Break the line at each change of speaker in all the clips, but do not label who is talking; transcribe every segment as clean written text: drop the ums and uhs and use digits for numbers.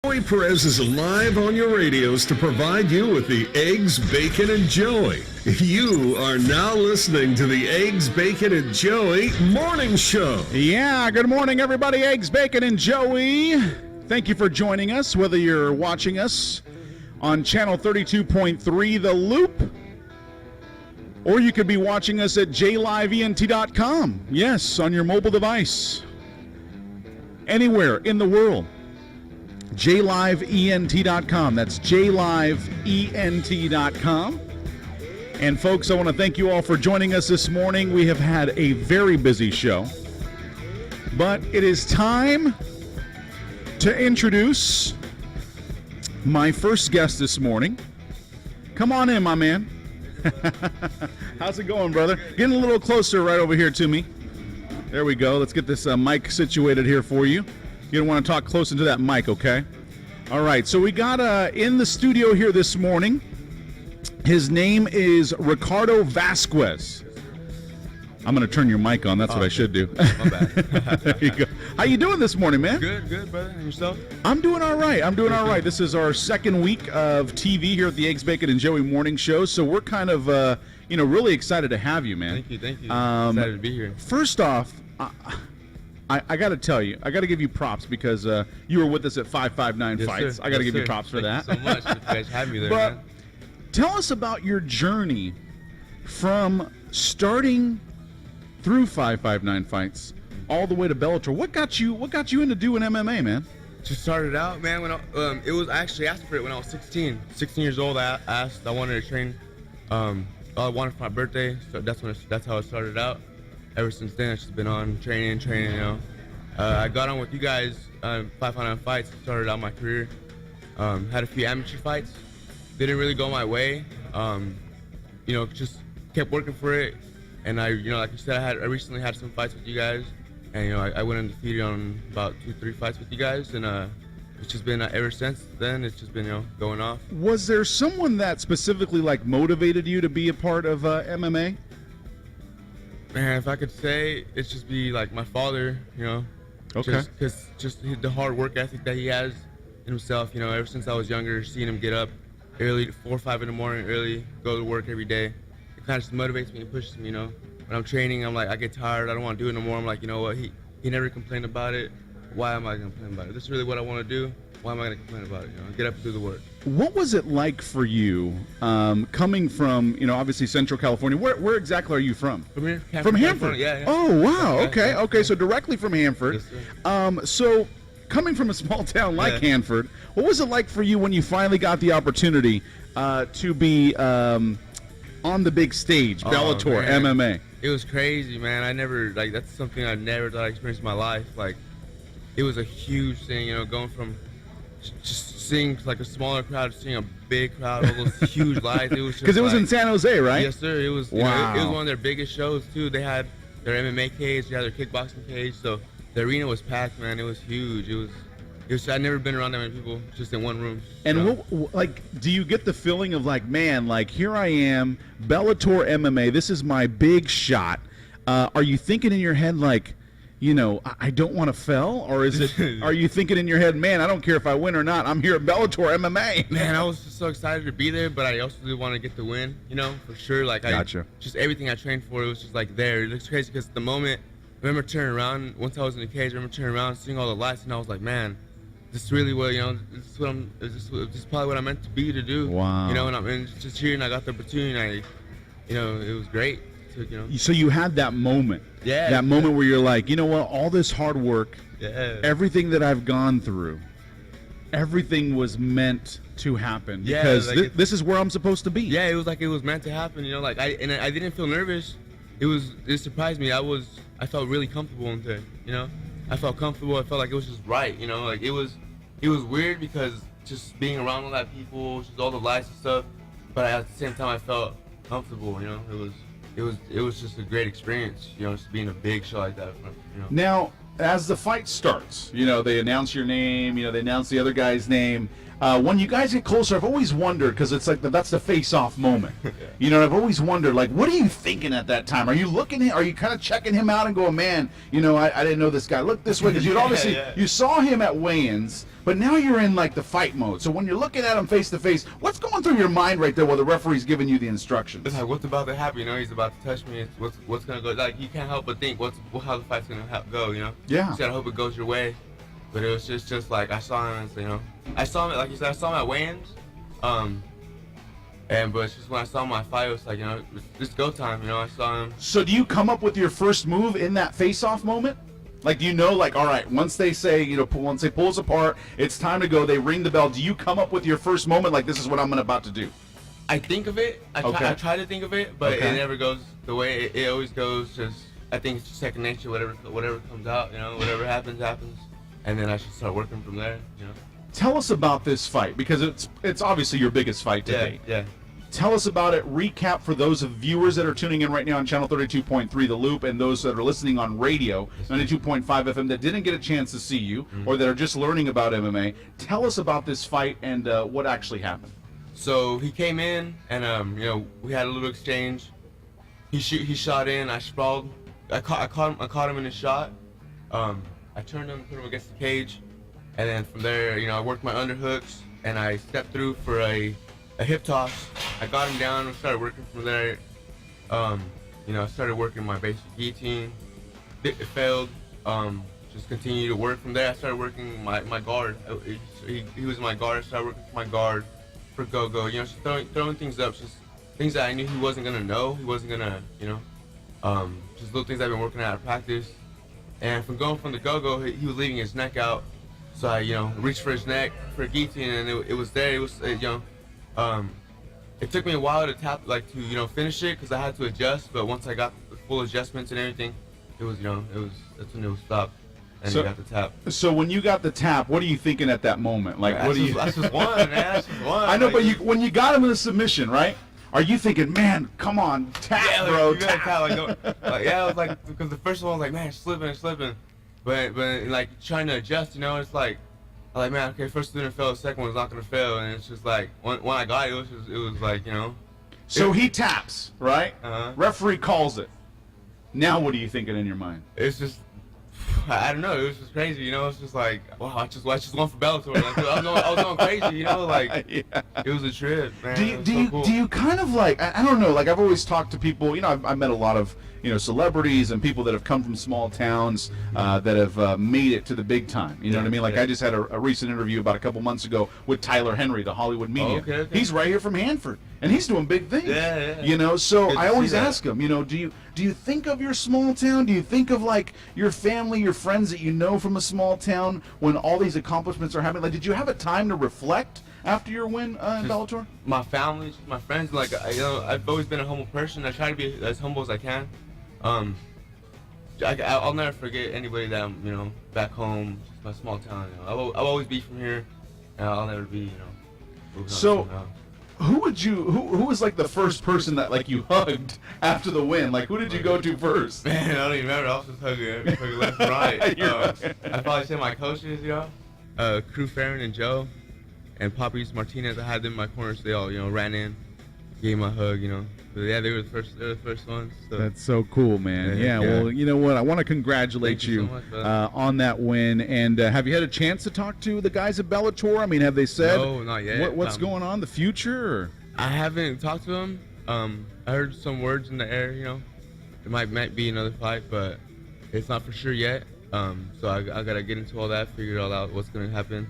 Joey Perez is live on your radios to provide you with the Eggs, Bacon, and Joey. You are now listening to the Eggs, Bacon, and Joey Morning Show.
Yeah, good morning, everybody. Eggs, Bacon, and Joey. Thank you for joining us, whether you're watching us on channel 32.3 The Loop, or you could be watching us at jlivent.com. Yes, on your mobile device. Anywhere in the world. jlivent.com. That's jlivent.com. And folks, I want to thank you all for joining us this morning. We have had a very busy show, but it is time to introduce my first guest this morning. Come on in, my man. How's it going, brother? Getting a little closer right over here to me. There we go. Let's get this mic situated here for you. You don't want to talk close into that mic, okay? All right, so we got in the studio here this morning. His name is Ricardo Vasquez. I'm going to turn your mic on. That's what I should do.
My bad.
There you go. How you doing this morning, man?
Good, brother. And yourself?
I'm doing all right. This is our second week of TV here at the Eggs, Bacon, and Joey Morning Show, so we're kind of, really excited to have you, man.
Thank you. Excited to be here.
First off, I got to tell you, I got to give you props because you were with us at 559 Fights.
Sir.
I got to
Yes,
give you
sir.
props for
Thank
that.
you so much. You guys had me there,
But
man.
tell us about your journey from starting through 559 Fights all the way to Bellator. What got you into doing MMA, man?
Just started out, man. When I actually asked for it when I was 16. 16 years old. I wanted to train. All I wanted for my birthday. So that's how it started out. Ever since then, I've just been on training. You know, I got on with you guys. 559 Fights. Started out my career. Had a few amateur fights. Didn't really go my way. Just kept working for it. And like you said, I recently had some fights with you guys, and I went undefeated on about 2-3 fights with you guys, and it's just been ever since then. It's just been going off.
Was there someone that specifically motivated you to be a part of MMA?
Man, if I could say, it's just be like my father.
Okay.
Just the hard work ethic that he has in himself. Ever since I was younger, seeing him get up early, 4 or 5 in the morning, early, go to work every day. Kind of just motivates me and pushes me, When I'm training, I'm like, I get tired, I don't want to do it no more. I'm like, you know what, he never complained about it. Why am I going to complain about it? This is really what I want to do. Why am I going to complain about it? Get up and do the work.
What was it like for you coming from, obviously Central California? Where exactly are you from?
From here.
From Hanford?
Yeah.
Oh, wow.
Okay,
Okay, so directly from Hanford.
Yes, sir.
So coming from a small town like Hanford, what was it like for you when you finally got the opportunity to be on the big stage, Bellator, MMA?
It was crazy, man. That's something I never thought I'd experience in my life. It was a huge thing, going from just seeing a smaller crowd to seeing a big crowd, all those huge lights. It was just
because it was in San Jose, right?
Yes, sir. It was.
Wow.
It was one of their biggest shows too. They had their MMA cage, they had their kickboxing cage, so the arena was packed, man. It was huge. It was. I'd never been around that many people just in one room.
And do you get the feeling of man, here I am, Bellator MMA, this is my big shot. Are you thinking in your head I don't want to fail? Or is it, are you thinking in your head, man, I don't care if I win or not, I'm here at Bellator MMA?
Man, I was just so excited to be there, but I also did want to get the win, for sure.
Gotcha.
Just everything I trained for, it was just there. It looks crazy because at the moment, I remember turning around, once I was in the cage, I remember turning around, seeing all the lights, and I was like, man, this is really what, this is probably what I meant to be to do.
Wow.
And just here, and I got the opportunity, it was great.
So you had that moment.
Yeah.
That moment where you're like, you know what, all this hard work, everything that I've gone through, everything was meant to happen.
Yeah,
because this is where I'm supposed to be.
Yeah, it was it was meant to happen, I didn't feel nervous. It surprised me. I felt really comfortable in there, I felt comfortable. I felt like it was just right, it was weird because just being around all that people, just all the lights and stuff, but at the same time I felt comfortable, it was just a great experience, just being a big show like that.
Now, as the fight starts, they announce your name, they announce the other guy's name. When you guys get closer, I've always wondered, because it's that's the face-off moment. I've always wondered, what are you thinking at that time? Are you kind of checking him out and going, man, I didn't know this guy looked this way? Because you'd obviously, you saw him at weigh-ins,
But now you're in like the fight mode. So when you're looking at him face to face, what's going through your mind right there while the referee's giving you the instructions?
It's like, what's about to happen? You know, he's about to touch me. It's what's gonna go? Like, you can't help but think how the fight's gonna go. You know?
Yeah.
You gotta hope it goes your way. But it was just like I saw him. You know, I saw him, like you said, I saw him at weigh-ins. But it's just when I saw my fight, it was like, you know, it's go time. You know, I saw him.
So do you come up with your first move in that face-off moment? Like, do you know, like, all right, once they say, you know, once they pull us apart, it's time to go, they ring the bell, do you come up with your first moment, like, this is what I'm about to do?
I think of it. I try to think of it, but it never goes the way it always goes. Just I think it's just second nature. Whatever comes out, you know, whatever happens, and then I should start working from there. You know.
Tell us about this fight, because it's obviously your biggest fight to date.
Yeah.
Tell us about it. Recap for those of viewers that are tuning in right now on Channel 32.3 The Loop, and those that are listening on radio, 92.5 FM, that didn't get a chance to see you, or that are just learning about MMA. Tell us about this fight and what actually happened.
So he came in, and you know, we had a little exchange. He shot in. I sprawled. I caught him in his shot. I turned him, put him against the cage, and then from there, you know, I worked my underhooks, and I stepped through for a hip toss. I got him down and started working from there. You know, I started working my basic guillotine. It failed. Just continued to work from there. I started working my guard. He was my guard. I started working for my guard for go-go. You know, just throwing things up, just things that I knew he wasn't gonna know. He wasn't gonna, you know, just little things I've been working at practice. And from going from the go-go, he was leaving his neck out. So I, you know, reached for his neck for a guillotine, and it was there. It was, you know, it took me a while to you know, finish it, because I had to adjust. But once I got the full adjustments and everything, it was, you know, that's when it was stopped, and you got the tap.
So when you got the tap, what are you thinking at that moment? Like, what do you?
That's just one, man. That's just one.
I know, but when you got him in a submission, right? Are you thinking, man, come on, tap, bro,
you gotta
tap?
Yeah, I was like, because the first one was like, man, it's slipping. But like trying to adjust, you know, it's like, I'm like, man, okay, first didn't fail, the second one's not gonna fail, and it's just like when I got it, it was like, you know.
So he taps, right?
Uh-huh.
Referee calls it. Now, what are you thinking in your mind?
It's just, I don't know, it was just crazy, you know. It's just like, wow, I just won for Bellator. Like, I was going crazy, you know, like, yeah. It was a trip, man.
Do you kind of like, I don't know, like, I've always talked to people, you know, I've met a lot of, you know, celebrities and people that have come from small towns that have made it to the big time. You know what I mean? Like, I just had a recent interview about a couple months ago with Tyler Henry, the Hollywood media.
Oh, okay.
He's right here from Hanford, and he's doing big things.
Yeah.
You know, so
Good
I
to
always
see that.
ask him, you know, do you think of your small town? Do you think of, like, your family, your friends that you know from a small town when all these accomplishments are happening? Like, did you have a time to reflect after your win in Bellator?
My family, just my friends. Like, you know, I've always been a humble person. I try to be as humble as I can. I'll never forget anybody that I'm, you know, back home, my small town. You know, I'll always be from here, and I'll never be, you know.
So, who was like the first person that like you hugged after the win? Like, who did you go to first?
Man, I don't even remember. I was just hugging left and right. I probably said my coaches, you know, Crew Farron and Joe, and Poppies Martinez. I had them in my corners. They all, you know, ran in, gave me a hug, you know. But yeah, they were the first ones. So.
That's so cool, man. Yeah, well, you know what? I want to congratulate you
so much,
on that win. And have you had a chance to talk to the guys at Bellator? I mean, have they said
no, not yet.
What's going on, the future? Or?
I haven't talked to them. I heard some words in the air, you know. It might be another fight, but it's not for sure yet. So I gotta get into all that, figure it all out, what's gonna happen.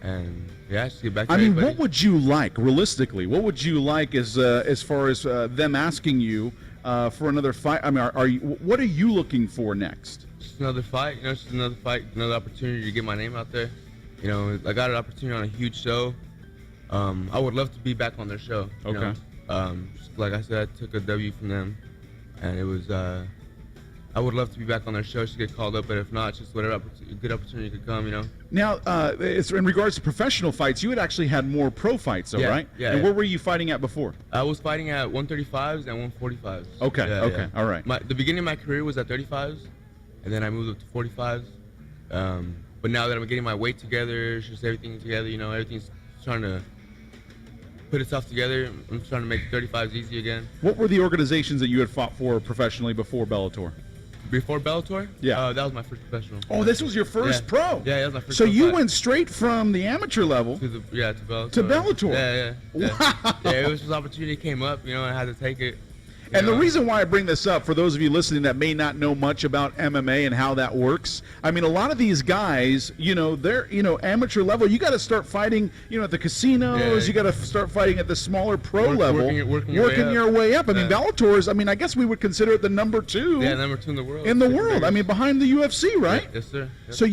And yeah, just get back to everybody.
What would you like, realistically? What would you like as far as them asking you for another fight? I mean, what are you looking for next?
Just another fight, you know, just another fight, another opportunity to get my name out there. You know, I got an opportunity on a huge show. I would love to be back on their show.
Okay.
Just like I said, I took a W from them, and it was. I would love to be back on their show to get called up, but if not, just whatever good opportunity could come, you know.
Now, it's in regards to professional fights, you had actually had more pro fights, though, right?
Yeah.
And where were you fighting at before?
I was fighting at 135s and 145s.
Okay, all right.
The beginning of my career was at 35s, and then I moved up to 45s. But now that I'm getting my weight together, just everything together, you know, everything's trying to put itself together. I'm trying to make 35s easy again.
What were the organizations that you had fought for professionally before Bellator?
before Bellator.
Yeah.
That was my first professional.
Oh, this was your first pro.
Yeah, that was my first.
So
pro
you
fight.
went straight from the amateur level
to Bellator.
to Bellator.
Yeah.
Wow.
Yeah, it was just opportunity came up, and I had to take it.
And the reason why I bring this up, for those of you listening that may not know much about MMA and how that works, I mean, a lot of these guys, they're, amateur level. You got to start fighting, at the casinos.
Yeah.
You got to start fighting at the smaller pro level.
Working
your way up. I mean,
Yeah.
Bellator's, I guess we would consider it the number 2.
Yeah, number 2 in the world.
In the world. I mean, behind the UFC, right?
Yeah, yes, sir. Yep.
So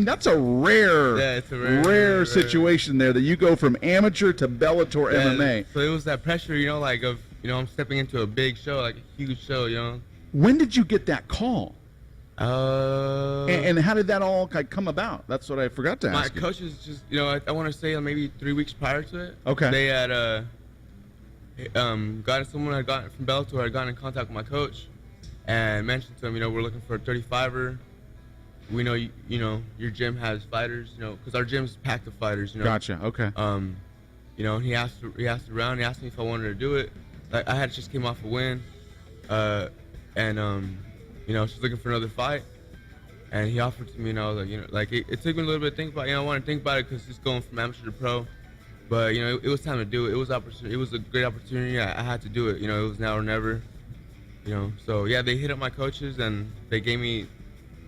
that's a rare,
it's a
rare situation there that you go from amateur to Bellator MMA.
So it was that pressure, I'm stepping into a big show, like a huge show,
When did you get that call?
And
And how did that all come about? That's what I forgot to ask
my coaches just, I want to say maybe 3 weeks prior to it.
Okay.
They had someone had gotten from Bellator had gotten in contact with my coach, and mentioned to him, we're looking for a 35er. We know your gym has fighters, because our gym's packed with fighters.
Gotcha. Okay.
He asked around. He asked me if I wanted to do it. Like I had just came off a win, and she's looking for another fight, and he offered to me, and I was like, it took me a little bit to think about. I wanted to think about it because it's going from amateur to pro, but it was time to do it. It was opportunity. It was a great opportunity. I had to do it. It was now or never. So yeah, they hit up my coaches and they gave me.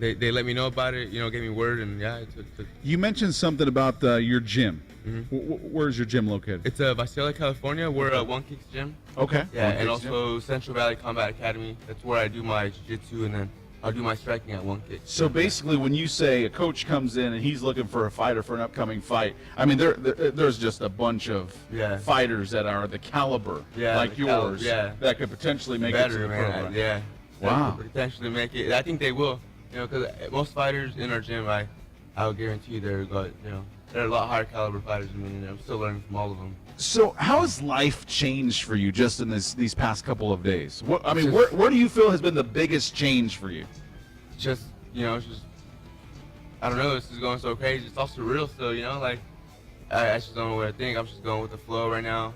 They let me know about it, gave me word, and yeah, it took.
You mentioned something about your gym.
Mm-hmm.
Where's your gym located?
It's Visalia, California. We're at One Kick's gym.
Okay.
Yeah, and also Central Valley Combat Academy. That's where I do my jiu-jitsu, and then I'll do my striking at One Kick.
So basically, when you say a coach comes in and he's looking for a fighter for an upcoming fight, I mean, there's just a bunch of fighters that are the caliber like yours that could potentially make it to the pro. Right?
Yeah.
Wow.
That could potentially make it. I think they will. Because most fighters in our gym, I'll guarantee they're a lot higher caliber fighters than me, and I'm still learning from all of them.
So how has life changed for you just in these past couple of days? Where do you feel has been the biggest change for you?
It's just, I don't know, this is going so crazy. It's all surreal still, I just don't know what I think. I'm just going with the flow right now.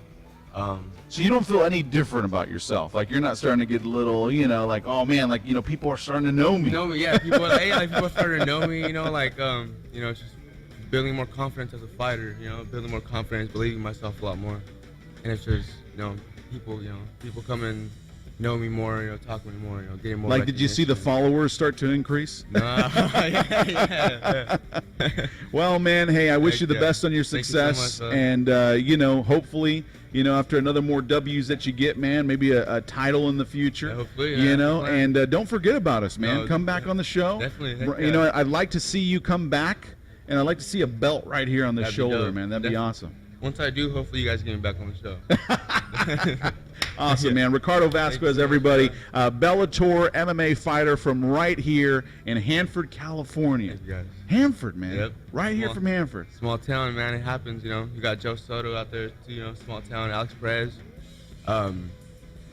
So you don't feel any different about yourself? Like you're not starting to get a little, like, oh man, like, people are starting to know me.
Yeah, people are starting to know me, it's just building more confidence as a fighter, building more confidence, believing in myself a lot more. And it's just, people come and know me more, talk to me more, getting more.
Like, did you see the followers start to increase?
No. Yeah.
Well, man, hey, I wish you the best on your success.
Thank you so
much, and hopefully, after another more W's that you get, man, maybe a title in the future.
Yeah, hopefully,
and don't forget about us, man.
No,
come back on the show.
Definitely.
I'd like to see you come back, and I'd like to see a belt right here on the shoulder, man. That'd be awesome.
Once I do, hopefully you guys get me back on the show.
Awesome, man. Ricardo Vasquez, everybody. Bellator MMA fighter from right here in Hanford, California.
Thank you guys.
Hanford, man.
Yep.
Right here from Hanford.
Small town, man. It happens, You got Joe Soto out there, too, small town. Alex Perez.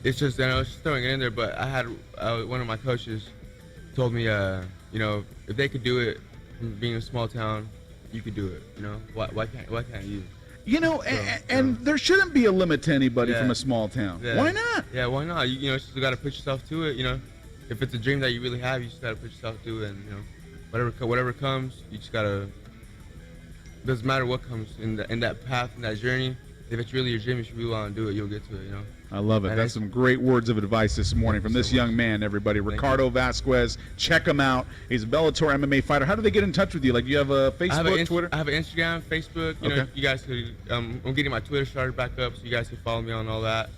It's just, I was just throwing it in there, but I had one of my coaches told me, if they could do it from being a small town, you could do it, Why can't you?
And there shouldn't be a limit to anybody from a small town.
Yeah.
Why not?
Yeah, why not? You just got to put yourself to it. If it's a dream that you really have, you just got to put yourself to it. And whatever comes, you just gotta. Doesn't matter what comes in that path, in that journey. If it's really your dream, if you really want to do it, you'll get to it.
I love it.
And
that's some great words of advice this morning from this young man, everybody. Ricardo Vasquez. Check him out. He's a Bellator MMA fighter. How do they get in touch with you? Like, do you have a Facebook, Twitter?
I have an Instagram, Facebook. You guys could. I'm getting my Twitter started back up, so you guys can follow me on all that.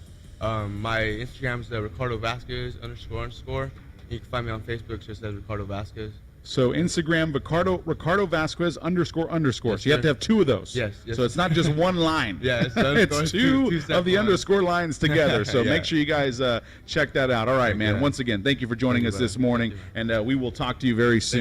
My Instagram is Ricardo Vasquez __. You can find me on Facebook. It just says Ricardo Vasquez.
So Instagram, Ricardo Vasquez __.
Yes,
so you have to have two of those.
Yes.
So it's not just one line.
Yeah,
it's two of the underscore lines together. So make sure you guys check that out. All right, man. Once again, thank you for joining us this morning, and we will talk to you very soon.